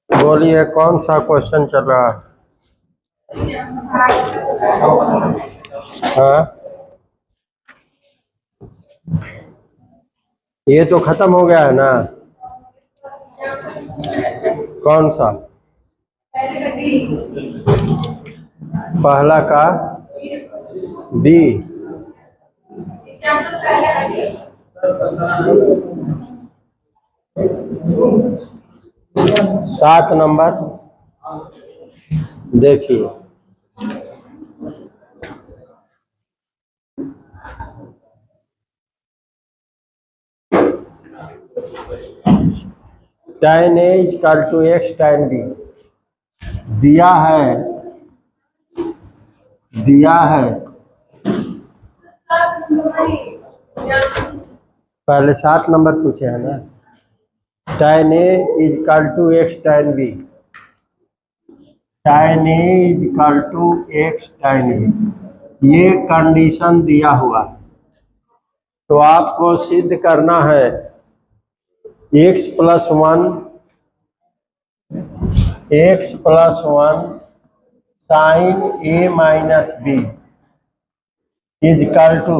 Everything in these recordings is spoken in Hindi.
बोलिए कौन सा क्वेश्चन चल रहा है? हाँ, ये तो खत्म हो गया है ना। कौन सा? पहला का बी। 7 नंबर देखिए। tan A equal to x tan B दिया है। पहले 7 नंबर पूछे हैं ना। tan A equal to x tan B। tan A equal to x tan B ये कंडीशन दिया हुआ है, तो आपको सिद्ध करना है x plus one sine A minus B equal to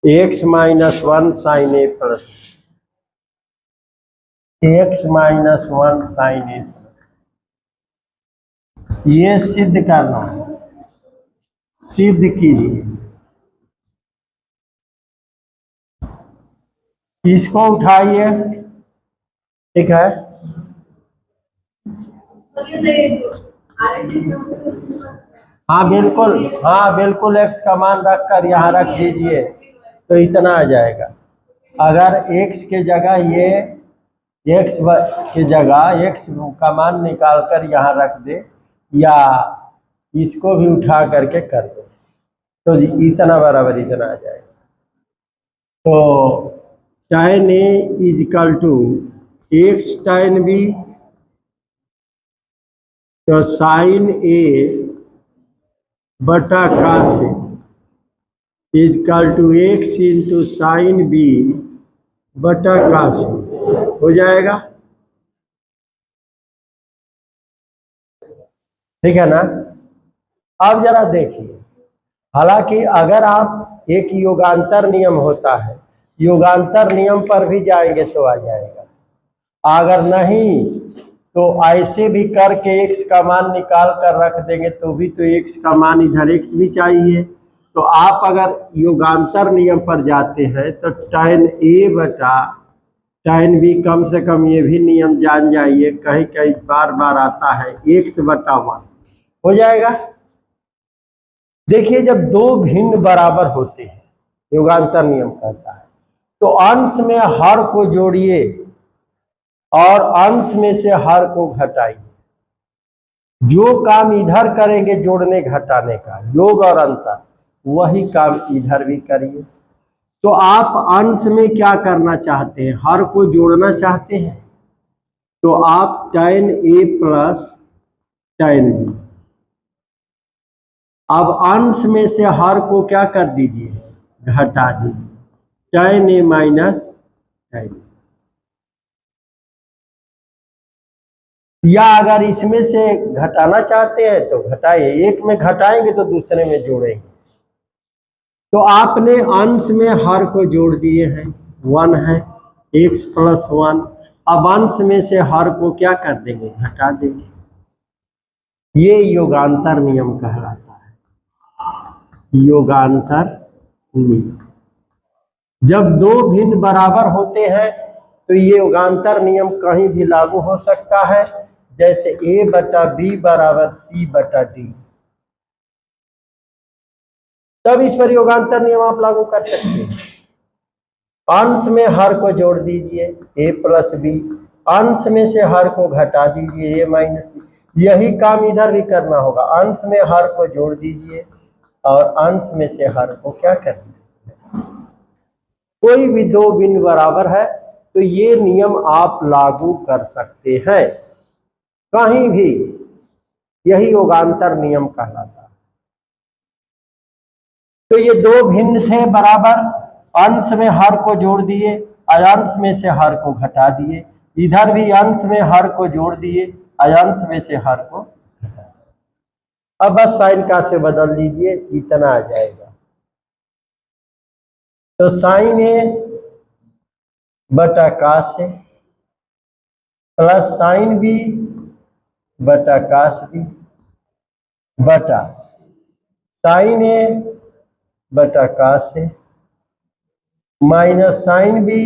x minus one sine A plus x minus one sine A ये सिद्ध करना है। सिद्ध कीजिए। इसको उठाइए, ठीक है। हाँ बिल्कुल x का मान रखकर यहाँ रख दीजिए तो इतना आ जाएगा। अगर x के जगह ये x के जगह x का मान निकाल कर यहाँ रख दे या इसको भी उठा करके कर दे तो इतना बराबर इतना आ जाएगा। तो tan A equal to x tan B, तो साइन A बटा cos A equal to x into sine B बटा cos A हो जाएगा, ठीक है ना। अब जरा देखिए, हालांकि अगर आप एक योगांतर नियम होता है, योगांतर नियम पर भी जाएंगे तो आ जाएगा। अगर नहीं तो ऐसे भी करके x का मान निकाल कर रख देंगे तो भी तो x का मान इधर x भी चाहिए। तो आप अगर योगांतर नियम पर जाते हैं तो tan A बटा tan B, कम से कम ये भी नियम जान जाइए, कहीं कहीं बार बार आता है, x बटा 1 हो जाएगा। देखिए, जब दो भिन्न बराबर होते हैं, योगांतर नियम कहता है, तो अंश में हर को जोड़िए और अंश में से हर को घटाइए। जो काम इधर करेंगे जोड़ने घटाने का, योग और अंतर, वही काम इधर भी करिए। तो आप अंश में क्या करना चाहते हैं? हर को जोड़ना चाहते हैं, तो आप tan A plus tan B। अब अंश में से हर को क्या कर दीजिए? घटा दीजिए, tan A minus tan B। या अगर इसमें से घटाना चाहते हैं तो घटाइए, एक में घटाएंगे तो दूसरे में जोड़ेंगे। तो आपने अंश में हर को जोड़ दिए हैं, 1 है, x प्लस 1। अब अंश में से हर को क्या कर देंगे? घटा देंगे। ये योगांतर नियम कहलाता है, योगांतर नियम। जब दो भिन्न बराबर होते हैं तो ये योगांतर नियम कहीं भी लागू हो सकता है, जैसे A बटा B बराबर C बटा D। तब इस पर योगांतर नियम आप लागू कर सकते हैं। अंश में हर को जोड़ दीजिए, A प्लस B, अंश में से हर को घटा दीजिए, A माइनस B। यही काम इधर भी करना होगा, अंश में हर को जोड़ दीजिए और अंश में से हर को क्या कर दीजिए। कोई भी दो भिन्न बराबर है तो ये नियम आप लागू कर सकते हैं कहीं भी, यही योगांतर नियम कहलाता है। तो ये दो भिन्न थे बराबर, अंश में हर को जोड़ दिए और अंश में से हर को घटा दिए। इधर भी अंश में हर को जोड़ दिए और अंश में से हर को घटा दिए। अब बस साइन का से बदल दीजिए, इतना आ जाएगा। तो साइन ए बटा cos A plus sine B बटा कास बी बटा साइन ए बटा cos A minus sine B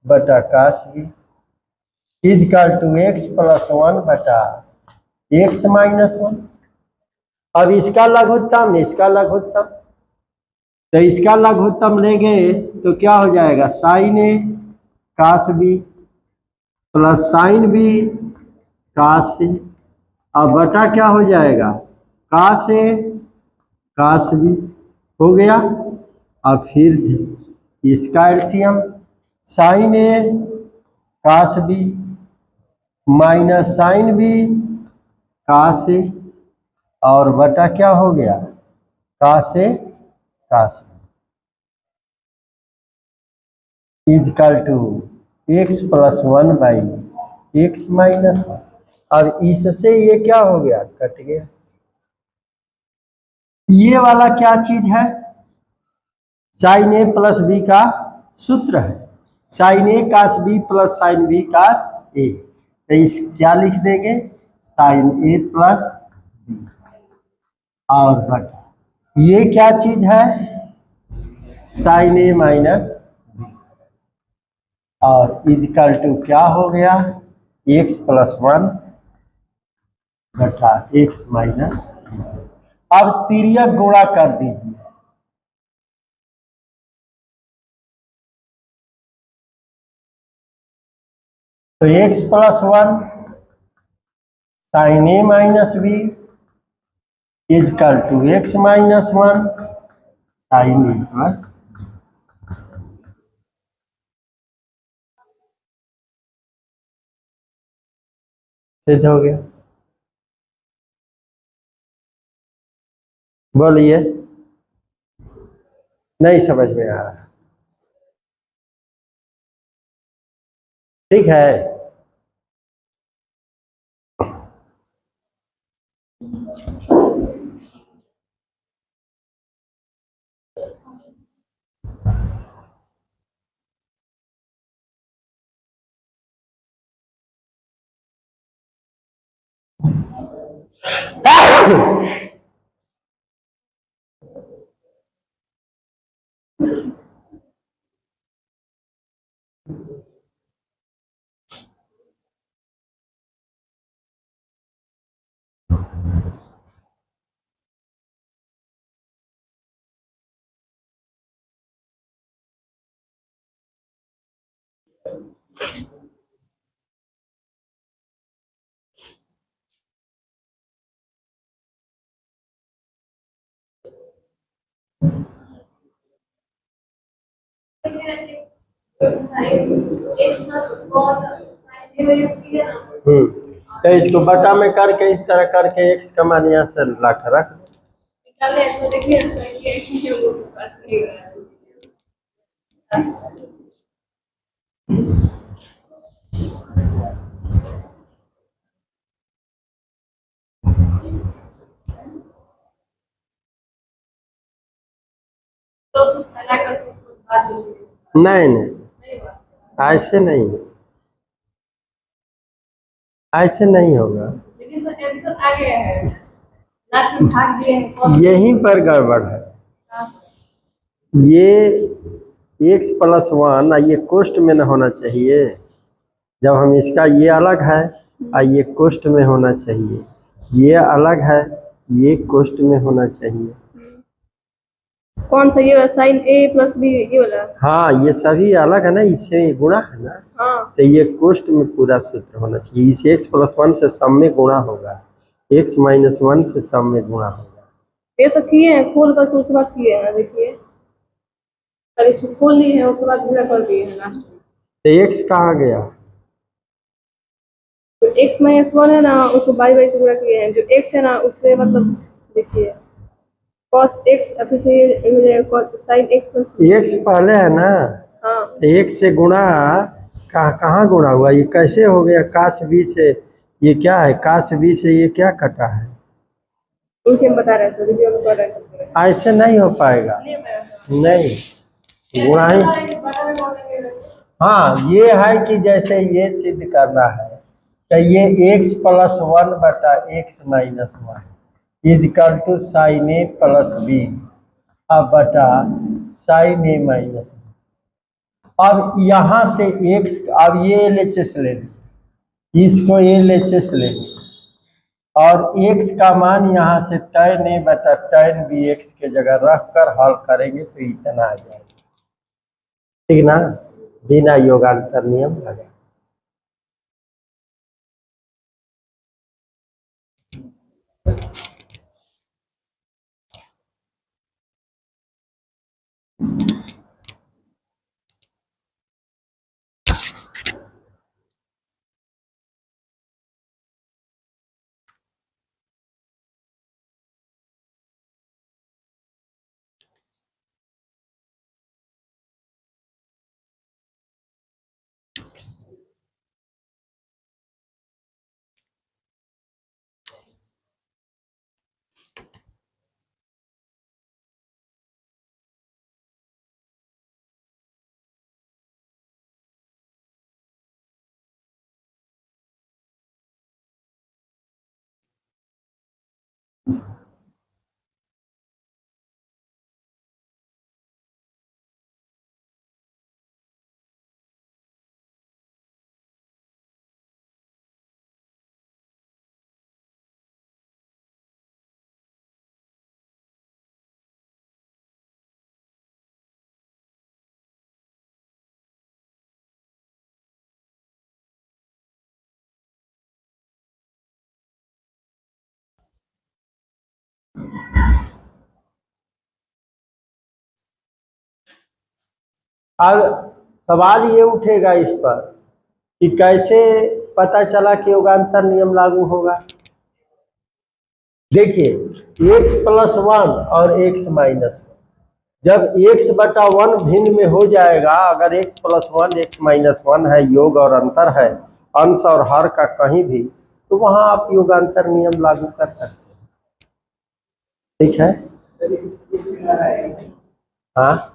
बटा cos B is equal to x plus 1 बटा एक्स माइनस 1। अब इसका लघुत्तम, इसका लघुत्तम, तो इसका लघुत्तम लेंगे तो क्या हो जाएगा, sine A cos B plus sine B cos A, अब बटा क्या हो जाएगा, कास ए कास बी हो गया। अब फिर इसका LCM sine A cos B minus sine B cos A और बटा क्या हो गया, cos A cos B is equal to x plus 1 by x minus 1। अब इससे ये क्या हो गया, कट गया। ये वाला क्या चीज है, साइन ए प्लस बी का सूत्र है, sine A cos B plus sine B cos A. तो इस क्या लिख देंगे, साइन ए प्लस बी और बटा ये क्या चीज है, साइन ए माइनस बी और इजकल टू क्या हो गया, एक्स प्लस 1 बटा एक्स माइनस। अब तिर्यक गुणा कर दीजिए, तो x plus 1 sine A minus B is equal to x minus 1 sine A plus. सिद्ध हो गया। बोलिए, नहीं समझ में आ रहा, ठीक है। तो इसको बटा में करके इस तरह करके एक्स का मान यहाँ से लाख रख दो। नहीं नहीं, ऐसे नहीं, ऐसे नहीं होगा, लेकिन सर आंसर आ गया है, लास्ट में भाग दिए हैं। यहीं पर गड़बड़ है। ये एक्स प्लस 1 ये कोष्ट में न होना चाहिए, जब हम इसका ये अलग है ये कोष्ट में होना चाहिए, ये अलग है ये कोष्ट में होना चाहिए। कौन सा, ये साइन ए प्लस बी ये वाला? हाँ ये सभी अलग है ना, इससे गुणा है ना। हाँ तो ये कोष्ट में पूरा सूत्र होना चाहिए। इस एक्स प्लस 1 से सम में गुणा होगा, एक्स माइनस 1 से सम में गुणा होगा। ये सब किए हैं, खोल करके उसके बाद किए हैं, देखिए पहले खोल ली है उसके बाद पूरा कर दिए हैं लास्ट में। तो एक्स कहाँ गया, तो एक्स माइनस 1 है ना, उसको बाई बाई से पूरा किए हैं। जो एक्स है ना उससे मतलब देखिए cos x फिर से ये हो जाएगा sin x प्लस एक्स पहले है ना, हाँ एक से गुणा, कहाँ गुणा हुआ, ये कैसे हो गया काश बी से, ये क्या है काश बी से ये क्या कटा है, उनके हम बता रहे हैं सर वीडियो में कर रहे हैं ऐसे नहीं हो पाएगा, नहीं गुणा ही। हाँ ये है कि जैसे ये सिद्ध करना है कि ये x प्लस 1 बटा x minus 1 is equal to sine A plus B अब बटा साइन ए माइनस बी। अब यहाँ से x, अब ये LHS ले लें, इसको LHS ले लें और x का मान यहाँ से tan a बटा tan b x के जगह रख कर हल करेंगे तो इतना आ जाएगा, ठीक ना, बिना योगांतर नियम लगे। अब सवाल ये उठेगा इस पर कि कैसे पता चला कि योगांतर नियम लागू होगा। देखिए x प्लस 1 और x माइनस 1, जब x बटा 1 भिन्न में हो जाएगा, अगर x प्लस 1 x माइनस 1 है, योग और अंतर है अंश और हर का कहीं भी, तो वहां आप योगांतर नियम लागू कर सकते हैं, ठीक है। हाँ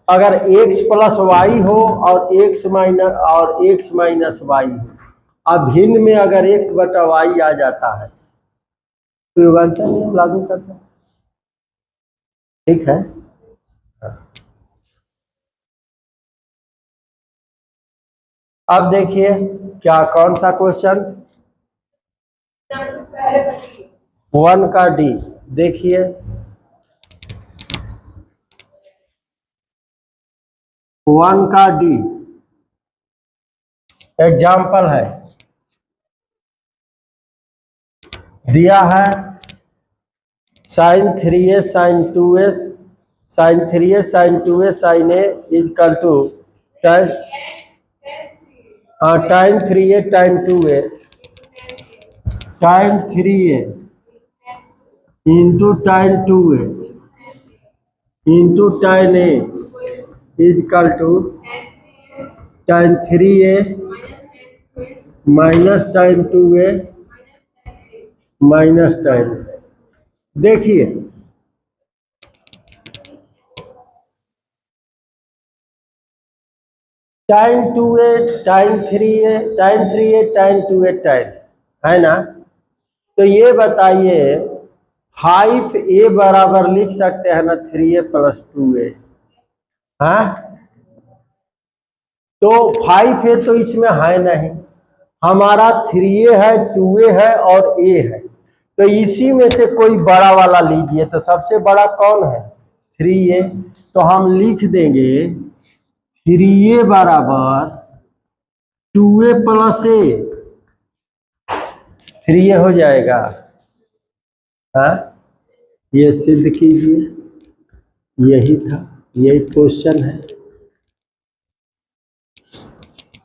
अगर x प्लस वाई हो और x माइनस वाई हो, अब भिन्न में अगर x बटा वाई आ जाता है तो योगांतर नियम लागू कर सकते, ठीक है। अब देखिए क्या कौन सा क्वेश्चन, 1 का डी, देखिए 1 का डी एग्जाम्पल है, दिया है sine 3a sine 2s sine 3a sine 2a sine A is equal to टाइन, हाँ टाइन 3a टाइन 2a टाइन 3a इंटू टाइन 2a इंटू टाइन ए इजकल टू टाइन 3a माइनस टाइन 2a माइनस टाइन। देखिए टाइन 2a टाइन 3a टाइन 3a टाइन 2a टाइन है ना, तो ये बताइए 5a बराबर लिख सकते हैं ना 3a प्लस 2a, हाँ तो 5a तो इसमें है नहीं, हमारा 3a है 2a है और a है, तो इसी में से कोई बड़ा वाला लीजिए, तो सबसे बड़ा कौन है 3a, तो हम लिख देंगे 3a बराबर 2a प्लस a, 3a हो जाएगा, हाँ ये सिद्ध कीजिए, यही था, यही क्वेश्चन है।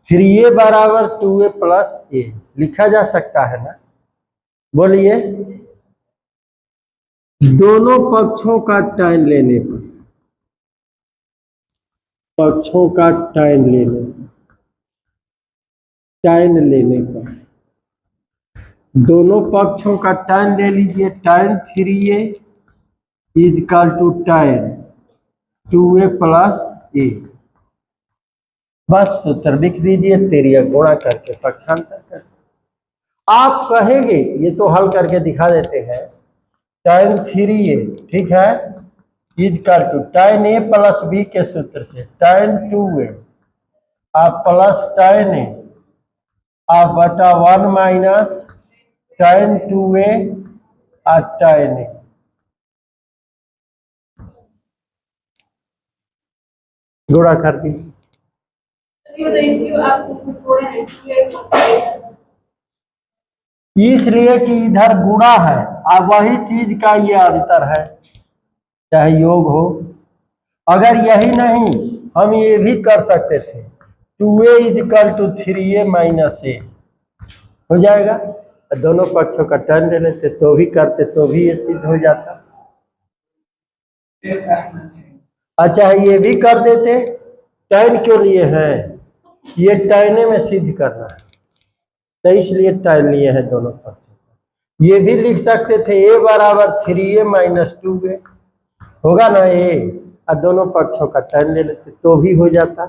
3a बराबर 2a प्लस a लिखा जा सकता है ना, बोलिए दोनों पक्षों का tan लेने पर, पक्षों का tan लेने पर दोनों पक्षों का tan ले लीजिए। tan 3a is equal to tan 2a plus a। बस सूत्र लिख दीजिए, तेरिया गुणा करके पक्षांतर करके। आप कहेंगे, ये तो हल करके दिखा देते हैं, tan 3a ठीक है is equal to tan a plus b के सूत्र से tan 2a आप प्लस tan a आप बटा 1 माइनस tan 2a और tan a। गुणा कर दीजिए। ये बताइए क्यों आप थोड़े हैं इसलिए कि इधर गुणा है और वही चीज का ये अंतर है, चाहे योग हो। अगर यही नहीं हम ये भी कर सकते थे, 2a is equal to 3a minus a हो जाएगा। दोनों पक्षों का tan ले लेते तो भी करते तो भी ये सिद्ध हो जाता। अच्छा ये भी कर देते, tan क्यों लिए हैं, ये tan में सिद्ध करना है तो इसलिए tan लिए हैं दोनों पक्षों। ये भी लिख सकते थे a बराबर 3a माइनस 2a होगा ना a, और दोनों पक्षों का tan ले लेते तो भी हो जाता।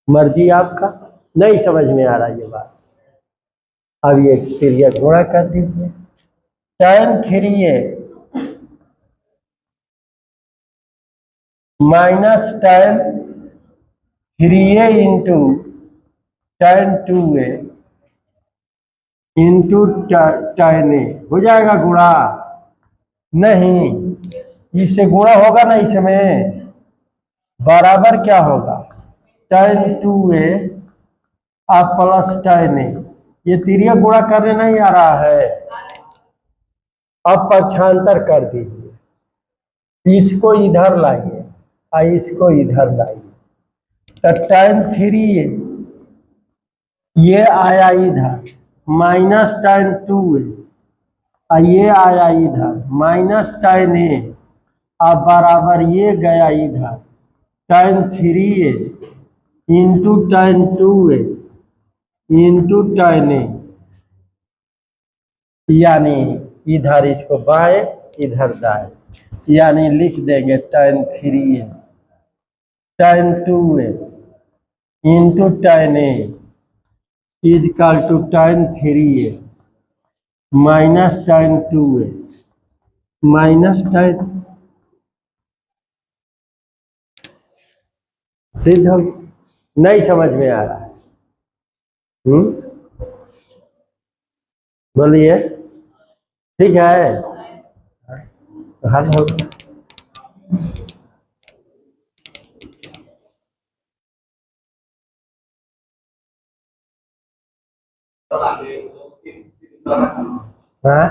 मर्जी आपका। नहीं समझ में आ रहा ये बात, अब ये क्रिया गुणा कर दीजिए। tan 3a minus tan 3a into tan 2a into tan a हो जाएगा गुणा। नहीं इससे गुणा होगा ना, इसमें बराबर क्या होगा tan 2a आप प्लस tan a। ये तिरिया गुणा करने नहीं आ रहा है, अब पक्षांतर कर दीजिए। इसको इधर लाइए और इसको इधर लाइए तो tan 3a ये आया इधर माइनस tan 2a और ये आया इधर माइनस tan a अब बराबर ये गया इधर tan 3a into tan 2a into tan a, यानी इधर इसको बाएं इधर दाएं, यानी लिख देंगे tan 3a tan 2a into tan a is equal to tan 3a minus tan 2a minus tan सिद्ध हो। नहीं समझ में आ रहा है, बोलिए ठीक है हल हो। हाँ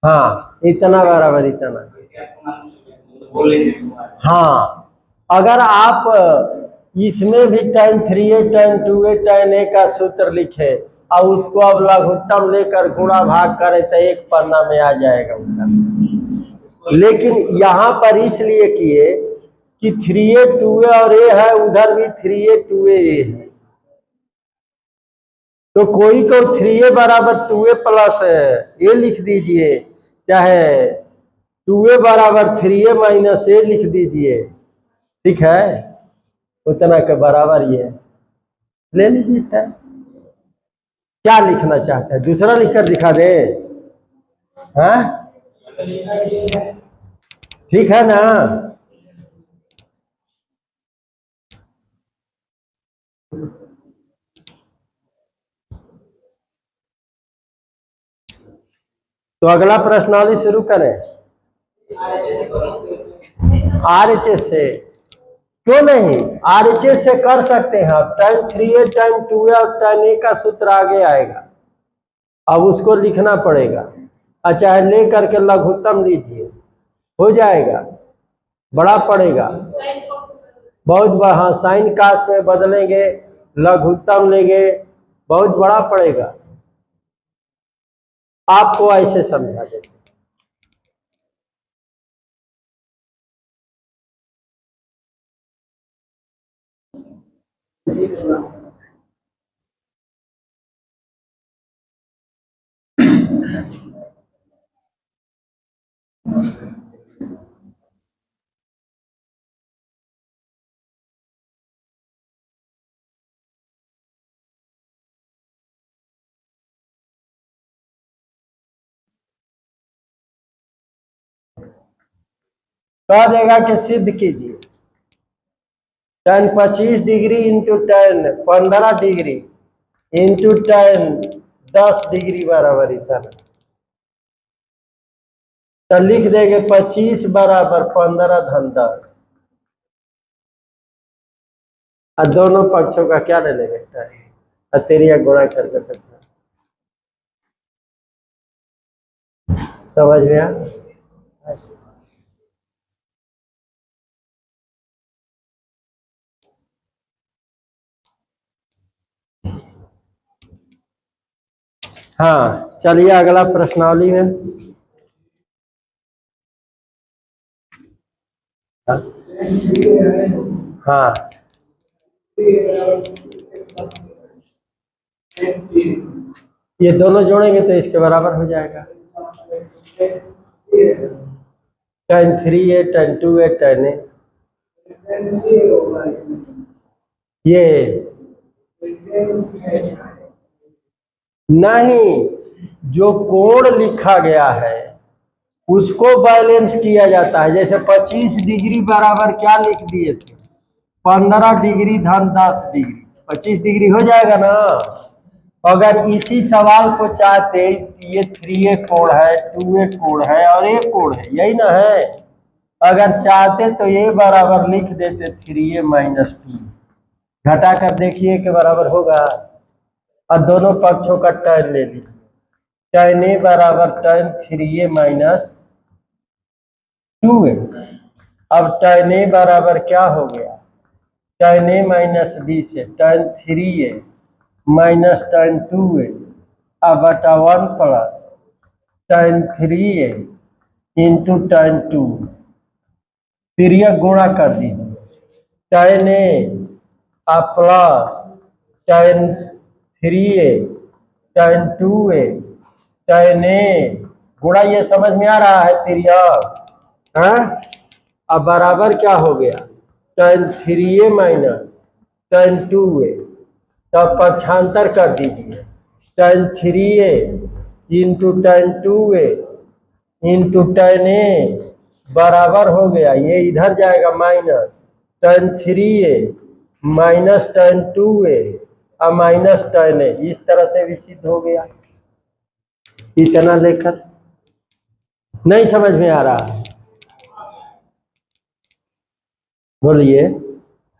हाँ इतना बराबर इतना। हाँ अगर आप इसमें भी tan 3a tan 2a tan a का सूत्र लिखे और उसको अब लघुत्तम लेकर गुणा भाग करें तो एक पन्ना में आ जाएगा उत्तर। लेकिन यहाँ पर इसलिए किए कि 3a 2a और a है, उधर भी 3a 2a a है, तो कोई को 3a बराबर 2a प्लस a लिख दीजिए, चाहे 2a बराबर 3a माइनस a लिख दीजिए, ठीक है उतना के बराबर ये ले लीजिए टाइम। क्या लिखना चाहते हैं, दूसरा लिखकर दिखा दे, हाँ ठीक है ना। तो अगला प्रश्नावली शुरू करें। RHS से क्यों नहीं, RHS से कर सकते हैं आप। tan 3a tan 2a और tan a का सूत्र आगे आएगा, अब उसको लिखना पड़ेगा, और चाहे ले करके लघुत्तम लीजिए हो जाएगा, बड़ा पड़ेगा बहुत बड़ा। हाँ साइन कास में बदलेंगे, लघुत्तम लेंगे, बहुत बड़ा पड़ेगा। आपको ऐसे समझा देते कह देगा कि सिद्ध कीजिए। tan 25 degree into tan 15 degree into tan 10 degree बराबर इतना। तो लिख देंगे 25 बराबर 15 धन 10 और दोनों पक्षों का क्या ले लेंगे tan तेरिया गुणा करके पक्ष समझ में आया। हाँ चलिए अगला प्रश्नावली में। हाँ ये दोनों जोड़ेंगे तो इसके बराबर हो जाएगा। tan 3 है tan 2 है tan ए ये नहीं, जो कोण लिखा गया है उसको बैलेंस किया जाता है। जैसे 25 डिग्री बराबर क्या लिख दिए थे 15 डिग्री धन 10 डिग्री 25 डिग्री हो जाएगा ना। अगर इसी सवाल को चाहते ये 3a कोण है 2a कोण है और a कोण है यही ना है। अगर चाहते तो ये बराबर लिख देते 3a माइनस 2 घटा कर देखिए के बराबर होगा। और दोनों पक्षों का tan ले लीजिए tan a बराबर tan 3a माइनस 2a। अब tan a बराबर क्या हो गया tan a माइनस b से tan 3a minus tan 2a अब बटा 1 plus tan 3a into tan 2 फिर यह गुणा कर दीजिए tan a अब plus tan 3a tan 2a tan a गुणा ये समझ में आ रहा है तिरिया। हाँ अब बराबर क्या हो गया tan 3a minus tan 2a तब पक्षांतर कर दीजिए tan 3a into tan 2a into tan a बराबर हो गया ये इधर जाएगा minus tan 3a minus tan 2a और माइनस tan a इस तरह से भी सिद्ध हो गया। इतना लेकर नहीं समझ में आ रहा है बोलिए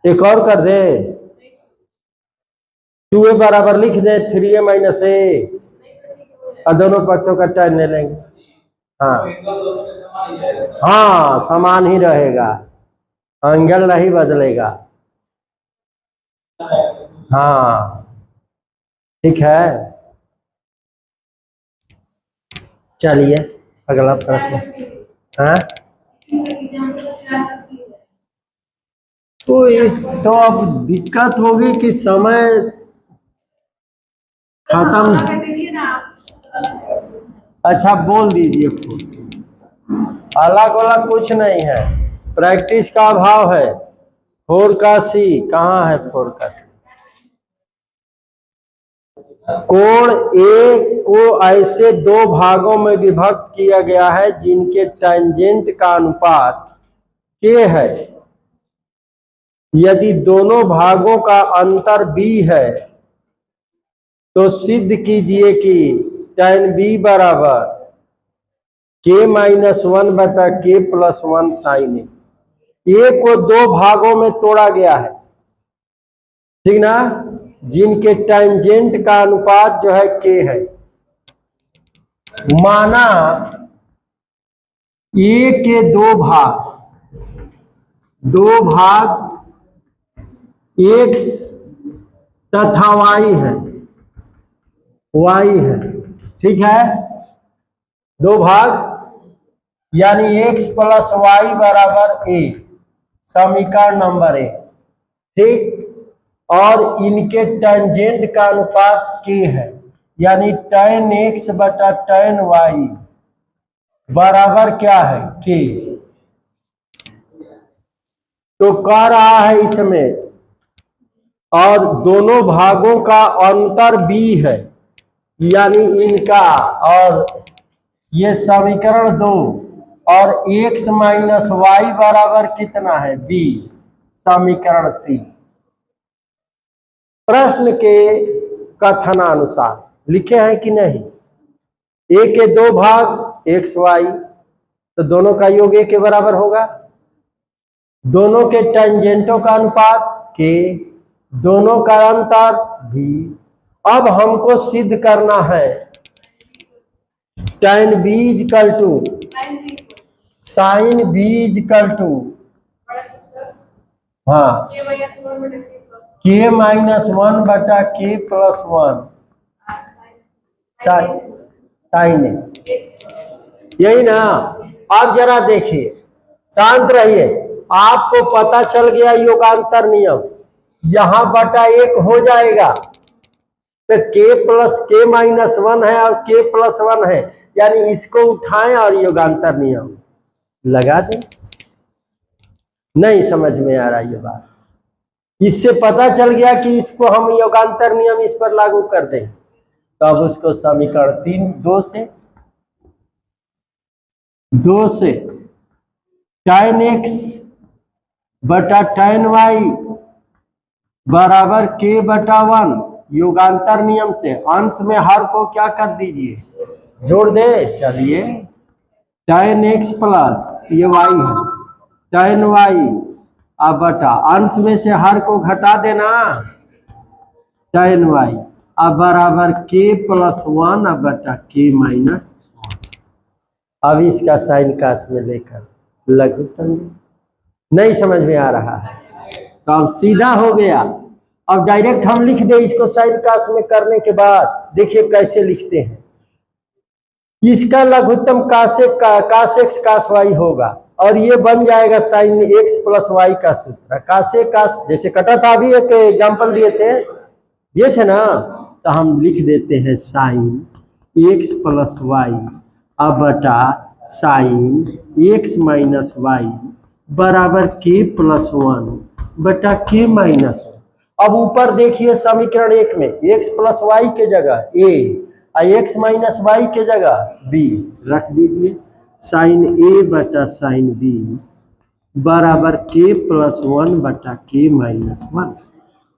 एक और कर दे 2a बराबर लिख दे 3a माइनस a और दोनों पक्षों का tan ले लेंगे। हाँ हाँ समान ही रहेगा एंगल नहीं बदलेगा। हाँ ठीक है चलिए अगला प्रश्न। हाँ तो अब दिक्कत होगी कि समय खत्म। अच्छा बोल दीजिए अलग अलग कुछ नहीं है प्रैक्टिस का अभाव है। 4 का C कहाँ है 4 का C कोण A को ऐसे दो भागों में विभक्त किया गया है जिनके टेंजेंट का अनुपात K है। यदि दोनों भागों का अंतर B है तो सिद्ध कीजिए कि tan B बराबर K माइनस 1 बटा K प्लस 1 साइन A को दो भागों में तोड़ा गया है ठीक ना जिनके टेंजेंट का अनुपात जो है K है। माना A के दो भाग x तथा y है ठीक है दो भाग यानी x प्लस वाई बराबर a समीकरण नंबर 1 ठीक। और इनके टेंजेंट का अनुपात k है, यानी tan x बटा tan y बराबर क्या है k। तो कह रहा है इसमें, और दोनों भागों का अंतर b है, यानी इनका और ये समीकरण 2, और x माइनस वाई बराबर कितना है b, समीकरण 3। प्रश्न के कथनानुसार लिखे हैं कि नहीं, a के दो भाग x y, तो दोनों का योग a के बराबर होगा, दोनों के टेंजेंटों का अनुपात k, दोनों का अंतर b। अब हमको सिद्ध करना है tan b equal to sin b equal to, हाँ, k माइनस वन बटा k plus one sine A, यही ना। आप जरा देखिए, शांत रहिए, आपको पता चल गया योगांतर नियम, यहां बटा एक हो जाएगा, तो k plus k minus one है और k प्लस वन है, यानी इसको उठाएं और योगांतर नियम लगा दें। नहीं समझ में आ रहा ये बात, इससे पता चल गया कि इसको हम योगांतर नियम इस पर लागू कर दें, तो अब उसको समीकरण 3 2 से tan x बटा tan y बराबर k बटा 1, योगांतर नियम से अंश में हर को क्या कर दीजिए, जोड़ दे। चलिए, tan x प्लस ये y है, tan y अब बटा अंश में से हर को घटा देना, tan y अब बराबर k प्लस 1 अब बटा k माइनस। अब इसका साइन कास में लेकर लघुत्तम, नहीं समझ में आ रहा है तो अब सीधा हो गया। अब डायरेक्ट हम लिख दे इसको साइन कास में करने के बाद, देखिए कैसे लिखते हैं। इसका लघुत्तम कास एक्स कास वाई होगा, और ये बन जाएगा साइन एक्स प्लस वाई का सूत्र। कास जैसे कटा था, अभी एक एग्जाम्पल दिए थे ना, तो हम लिख देते हैं साइन एक्स प्लस वाई अब बटा साइन एक्स माइनस वाई बराबर के प्लस 1 बटा के माइनस 1। अब ऊपर देखिए समीकरण 1 में एक्स प्लस वाई के जगह ए और एक्स माइनस वाई के जगह बी रख दीजिए, साइन ए बटा साइन बी बराबर के प्लस 1 बटा के माइनस 1।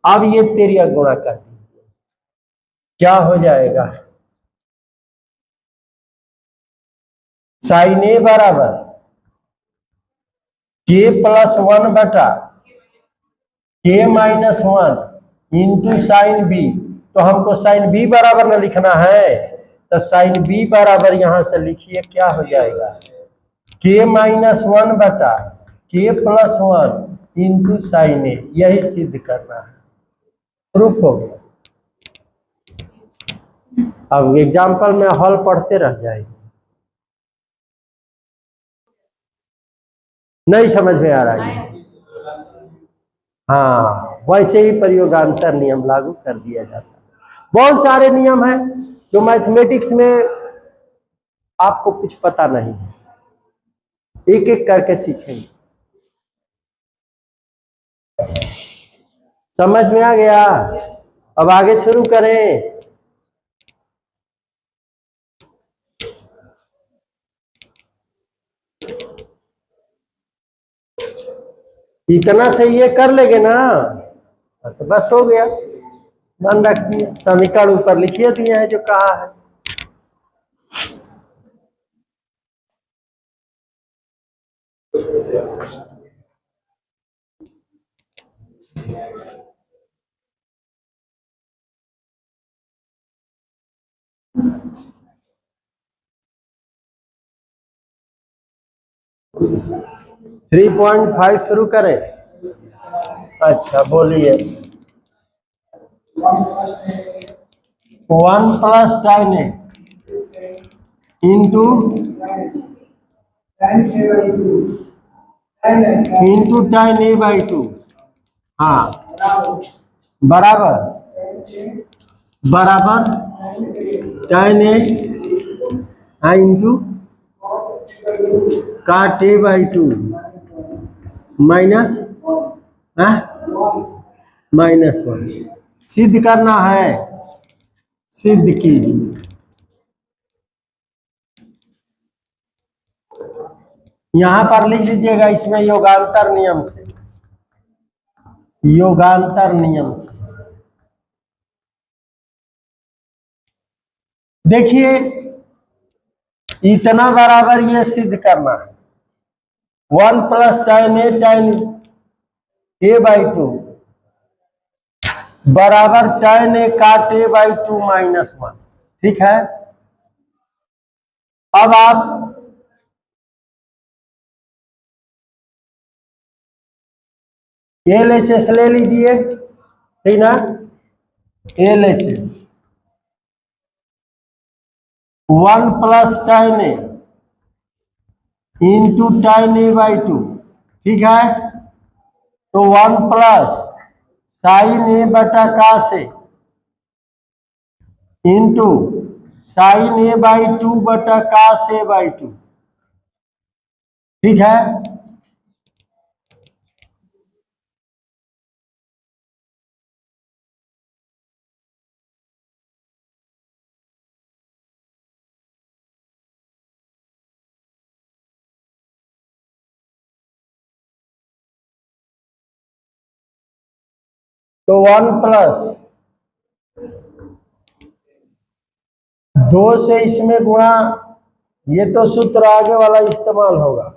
अब ये तेरिया गुणा कर दीजिए, क्या हो जाएगा, साइन ए बराबर के प्लस 1 बटा के माइनस 1 इंटू साइन बी। तो हमको साइन बी बराबर ना लिखना है, तो साइन बी बराबर यहां से लिखिए, क्या हो जाएगा, के माइनस 1 बटा के प्लस 1 इंटू साइन ए। यही सिद्ध करना है, प्रूफ हो गया। अब एग्जाम्पल में हल पढ़ते रह जाएंगे, नहीं समझ में आ रहा है। हाँ, वैसे ही प्रयोगांतर नियम लागू कर दिया जाता है। बहुत सारे नियम हैं जो मैथमेटिक्स में आपको कुछ पता नहीं है, एक एक करके सीखेंगे। समझ में आ गया? अब आगे शुरू करें। इतना से ये कर लेंगे ना तो बस हो गया। मन रख दिए, समीकरण ऊपर लिखिए दिए हैं जो कहा है। थ्री 3.5 शुरू करें। अच्छा बोलिए। 1 plus tan A into tan A by 2। हाँ, बराबर बराबर tan A into cot a by 2 minus -1 सिद्ध करना है, सिद्ध कीजिए। यहां पर लिख लीजिएगा इसमें योगांतर नियम से, योगांतर नियम से। देखिए इतना बराबर ये सिद्ध करना है, 1 प्लस tan a बाई 2 बराबर tan a cot a by 2 -1। ठीक है, अब आप LHS ले लीजिए, ठीक ना, LHS 1 plus tan a into tan a by 2, ठीक है, तो 1 प्लस sin a बटा cos a into sin a by 2 बटा cos a बाई 2, ठीक है। तो 1 प्लस 2 से इसमें गुणा, ये तो सूत्र आगे वाला इस्तेमाल होगा,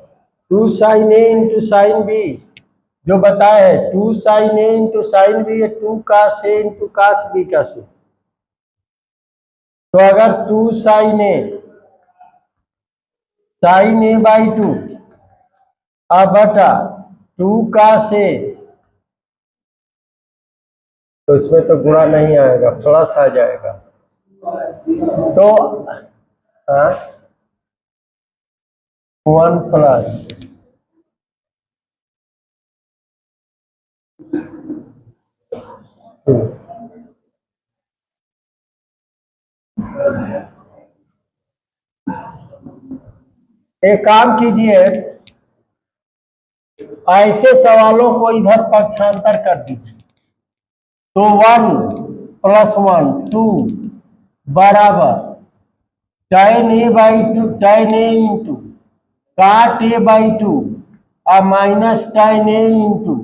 2 sin a into sine B, जो बताए है 2 sin a into sine B, 2 cos a into cos b का सूत्र। तो अगर 2 sin a बाई 2 अब बटा 2 cos a, तो इसमें तो गुणा नहीं आएगा, प्लस आ जाएगा। तो 1 प्लस एक काम कीजिए, ऐसे सवालों को इधर पक्षांतर कर दीजिए। तो 1 प्लस 1 2 बराबर tan a by 2 tan a into cot a by 2 और minus tan a into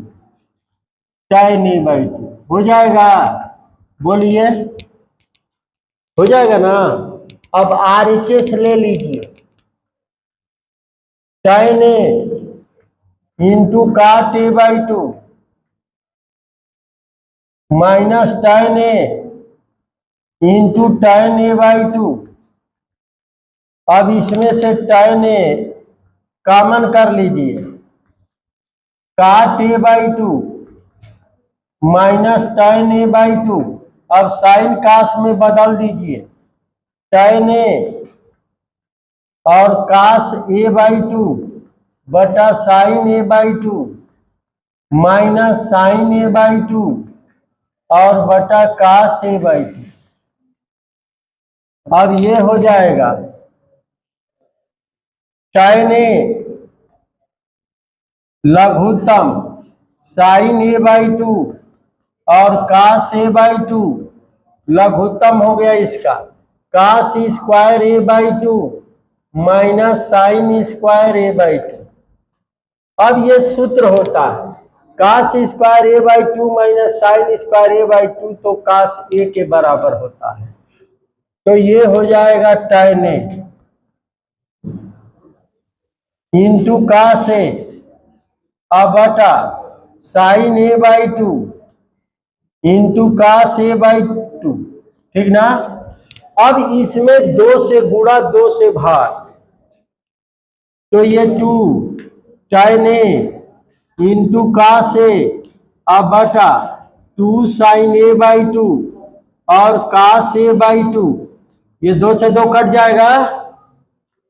tan a by 2 हो जाएगा, बोलिए हो जाएगा ना। अब RHS ले लीजिए, tan a into cot a by 2 minus tan a into tan a by 2। अब इसमें से tan a कॉमन कर लीजिए, cot a by 2 minus tan a by 2। अब साइन कास में बदल दीजिए, tan a और cos a बाई 2 बटा sin a by 2 minus sin a by 2 और बटा cos a बाई 2। अब ये हो जाएगा tan a लघुत्तम sin a by 2 और cos a बाई 2 लघुत्तम हो गया इसका cos square a by 2 minus sin square a by 2। अब ये सूत्र होता है cos square a by 2 minus sin square a by 2, तो cos a के बराबर होता है। तो ये हो जाएगा tan a into cos a अब बटा sin a by 2 into cos a by 2, ठीक ना। अब इसमें 2 से गुणा 2 से भाग, तो ये 2 tan a into cos a अब बटा 2 sin a बाई 2 और cos a बाई 2, ये 2 से 2 कट जाएगा।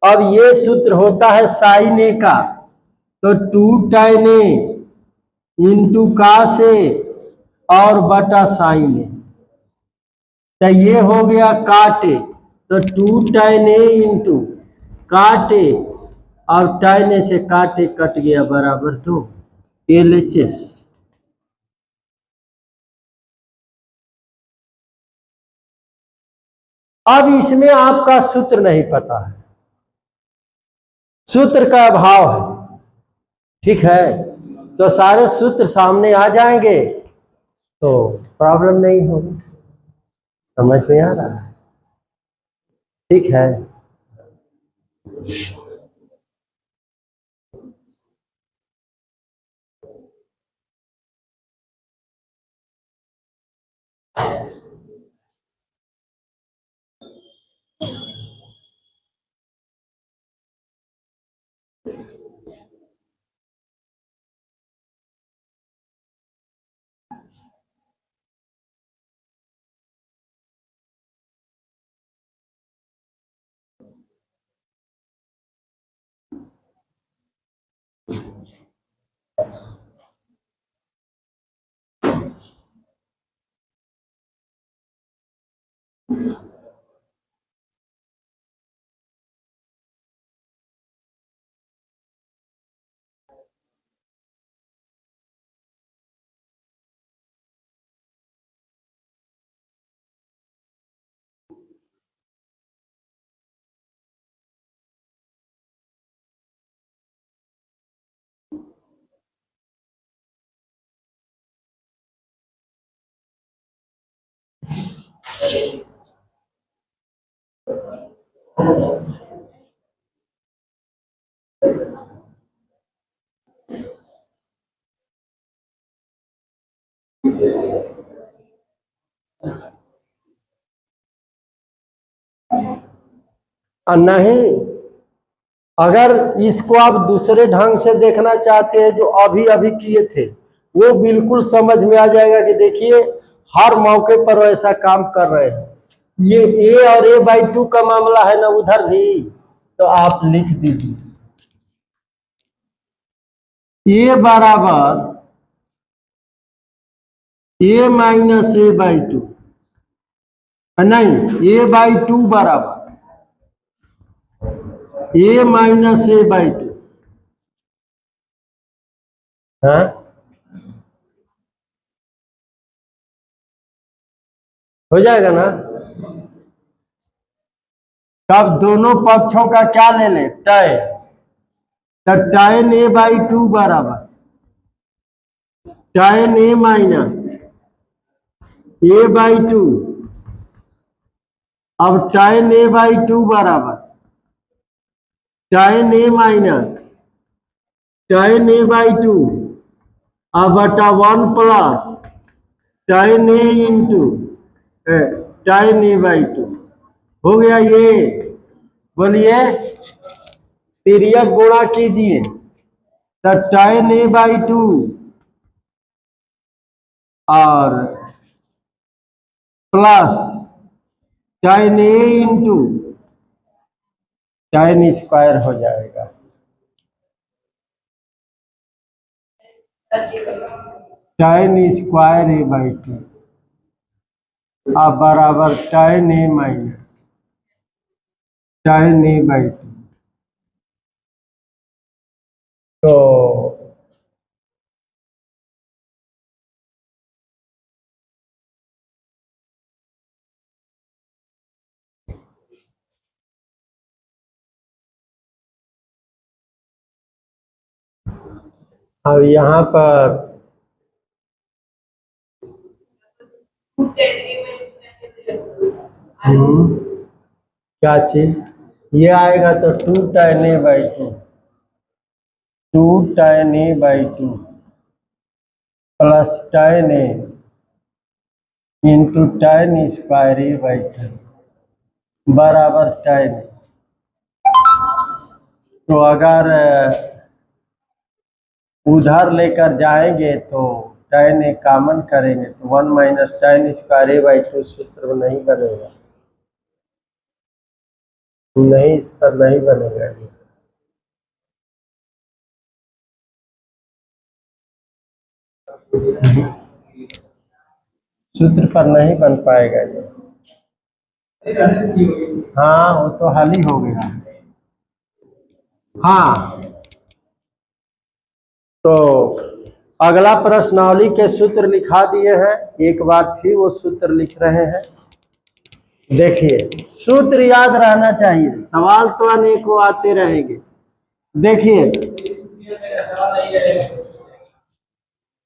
अब ये सूत्र होता है sin a का, तो 2 tan a into cos a और बटा साइन ए। तो ये हो गया काट ए, तो 2 tan ए इंटू काट ए, और tan ए से काट ए कट गया बराबर 2 LHS। अब इसमें आपका सूत्र नहीं पता है, सूत्र का अभाव है, ठीक है, तो सारे सूत्र सामने आ जाएंगे तो प्रॉब्लम नहीं होगी। समझ में आ रहा है? ठीक है। और नहीं, अगर इसको आप दूसरे ढंग से देखना चाहते हैं जो अभी अभी किए थे, वो बिल्कुल समझ में आ जाएगा कि देखिए हर मौके पर वैसा काम कर रहे हैं। ये a और a/2 का मामला है ना उधर भी, तो आप लिख दीजिए a बराबर a माइनस a/2, नहीं a/2 बराबर a माइनस a/2। हाँ, हो जाएगा ना। तब दोनों पक्षों का क्या ले ले, tan, तो tan a/2 बराबर tan a माइनस a/2। अब tan a/2 बराबर tan a minus tan a/2 अब बटा 1 plus tan a into tan a/2 हो गया। ये बोलिए तिर्यक गुणा कीजिए, तो tan a/2 और plus tan a into tan square हो जाएगा, tan स्क्वायर a/2 अब बराबर tan a minus tan a/2। तो अब यहाँ पर क्या चीज ये आएगा, तो 2 tan a/2 2 tan a/2 plus tan a into tan square a/2 बराबर tan। तो अगर उधर लेकर जाएंगे तो tan a कॉमन करेंगे तो 1 माइनस tan स्क्वायर a/2 सूत्र नहीं बनेगा, नहीं, इस पर नहीं बनेगा। सूत्र पर नहीं बन पाएगा ये। हाँ वो तो हल ही हो गया। हाँ तो अगला प्रश्नावली के सूत्र लिखा दिए हैं, एक बार फिर वो सूत्र लिख रहे हैं। देखिए सूत्र याद रहना चाहिए, सवाल तो अनेकों आते रहेंगे। देखिए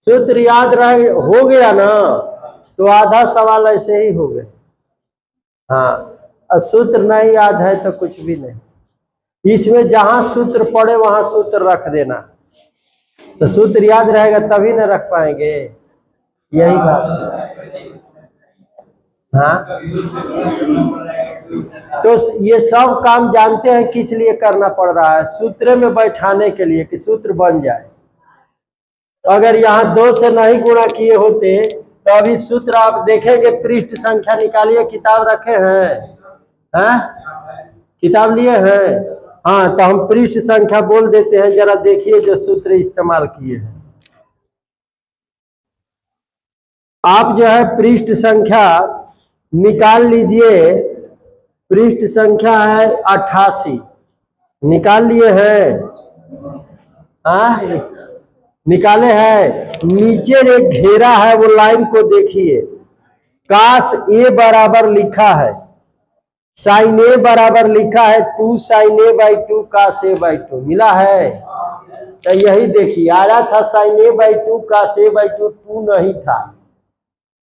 सूत्र याद रहे हो गया ना तो आधा सवाल ऐसे ही हो गए। हाँ और सूत्र नहीं याद है तो कुछ भी नहीं। इसमें जहां सूत्र पड़े वहां सूत्र रख देना, तो सूत्र याद रहेगा तभी न रख पाएंगे, यही बात। हाँ तो ये सब काम जानते हैं किस लिए करना पड़ रहा है, सूत्र में बैठाने के लिए कि सूत्र बन जाए। अगर यहाँ 2 से नहीं गुणा किए होते तो अभी सूत्र आप देखेंगे, पृष्ठ संख्या निकालिए, किताब रखे हैं? हाँ किताब लिए हैं? हाँ तो हम पृष्ठ संख्या बोल देते हैं, जरा देखिए जो सूत्र इस्तेमाल किए हैं। आप जो है पृष्ठ संख्या निकाल लीजिए, पृष्ठ संख्या है 88, निकाल लिए हैं? हाँ निकाले हैं। नीचे एक घेरा है वो लाइन को देखिए, काश ए बराबर लिखा है, साइन ए बराबर लिखा है 2 sine A by 2 cos A by 2 मिला है। तो यही देखिए आया था sign A by 2 cos A by 2, 2 नहीं था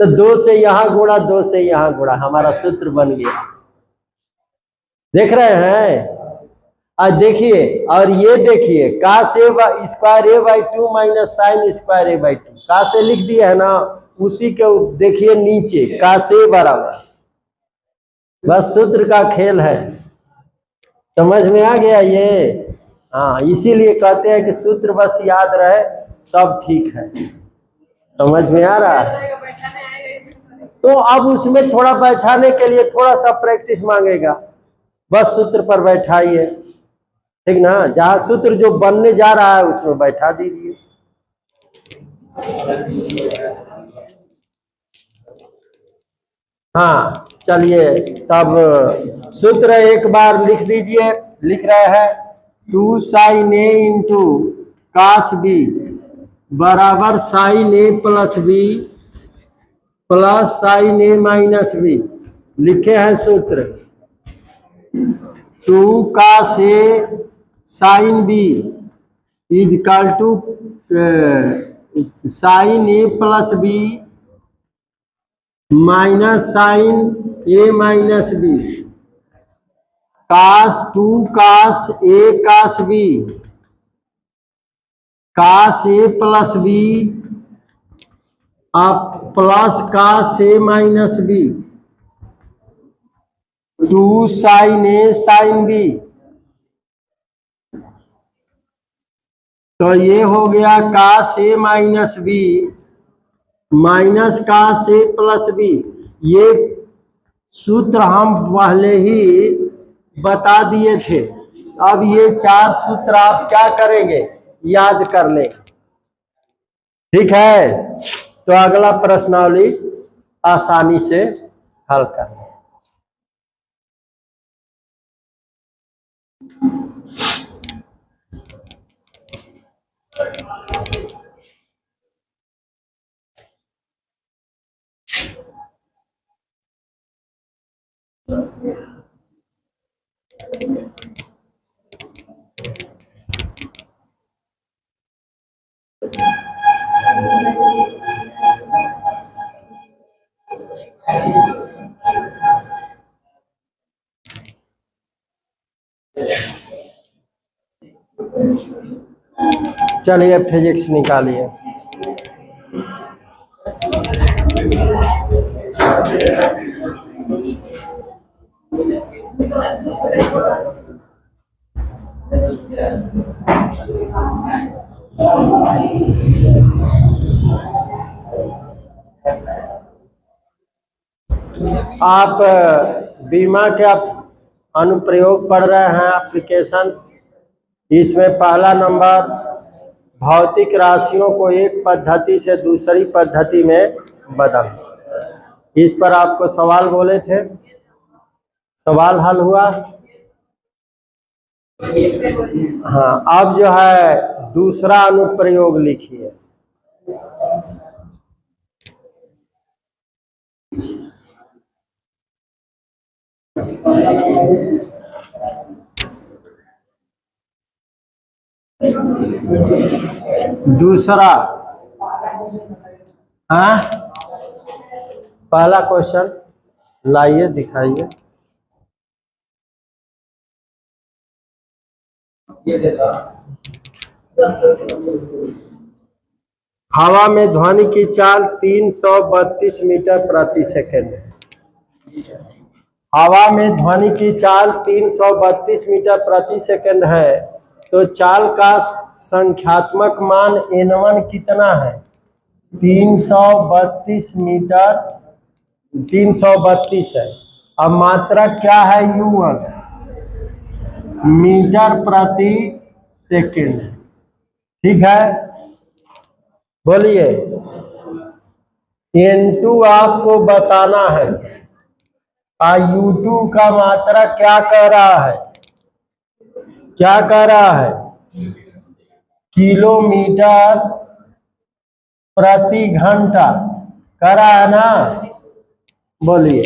तो 2 से यहां गुणा, 2 से यहां गुणा, हमारा सूत्र बन गया। देख रहे हैं? और देखिए, और ये देखिए cos A square A by 2 minus sine square A by 2, cos ए लिख दिया है ना, उसी के देखिए नीचे काश ए बराबर, बस सूत्र का खेल है। समझ में आ गया ये? हाँ इसीलिए कहते हैं कि सूत्र बस याद रहे सब ठीक है। समझ में आ रहा है? तो अब उसमें थोड़ा बैठाने के लिए थोड़ा सा प्रैक्टिस मांगेगा, बस सूत्र पर बैठाइए, ठीक ना? जहां सूत्र जो बनने जा रहा है उसमें बैठा दीजिए। हाँ चलिए तब सूत्र एक बार लिख दीजिए, लिख रहे हैं 2 sine A into cos B बराबर sine A plus B plus sine A minus B. लिखे हैं सूत्र 2 cos A sine B is equal to sine A plus B minus sine A minus B, cos 2 cos A cos B cos A plus B आप plus cos A minus B 2 sine A sine B. तो ये हो गया काश ए माइनस बी माइनस काश ए प्लस बी। ये सूत्र हम पहले ही बता दिए थे, अब ये 4 सूत्र आप क्या करेंगे, याद कर लेंगे। ठीक है, तो अगला प्रश्नावली आसानी से हल कर लें। चलिए फिजिक्स निकालिए। आप बीमा के अनुप्रयोग पढ़ रहे हैं, एप्लीकेशन। इसमें पहला नंबर भौतिक राशियों को एक पद्धति से दूसरी पद्धति में बदलना। इस पर आपको सवाल बोले थे, सवाल हल हुआ। हाँ, अब जो है दूसरा अनुप्रयोग लिखिए। दूसरा, हाँ, पहला क्वेश्चन लाइए, दिखाइए। हवा में ध्वनि की चाल 332 मीटर प्रति सेकंड है। हवा में ध्वनि की चाल 332 मीटर प्रति सेकंड है, तो चाल का संख्यात्मक मान n1 कितना है? 332 मीटर, 332 है। अब मात्रा क्या है? u1 मीटर प्रति सेकंड। ठीक है, बोलिए। n2 आपको बताना है, u2 का मात्रा क्या कह रहा है? क्या कह रहा है? किलोमीटर प्रति घंटा कह रहा है ना? बोलिए।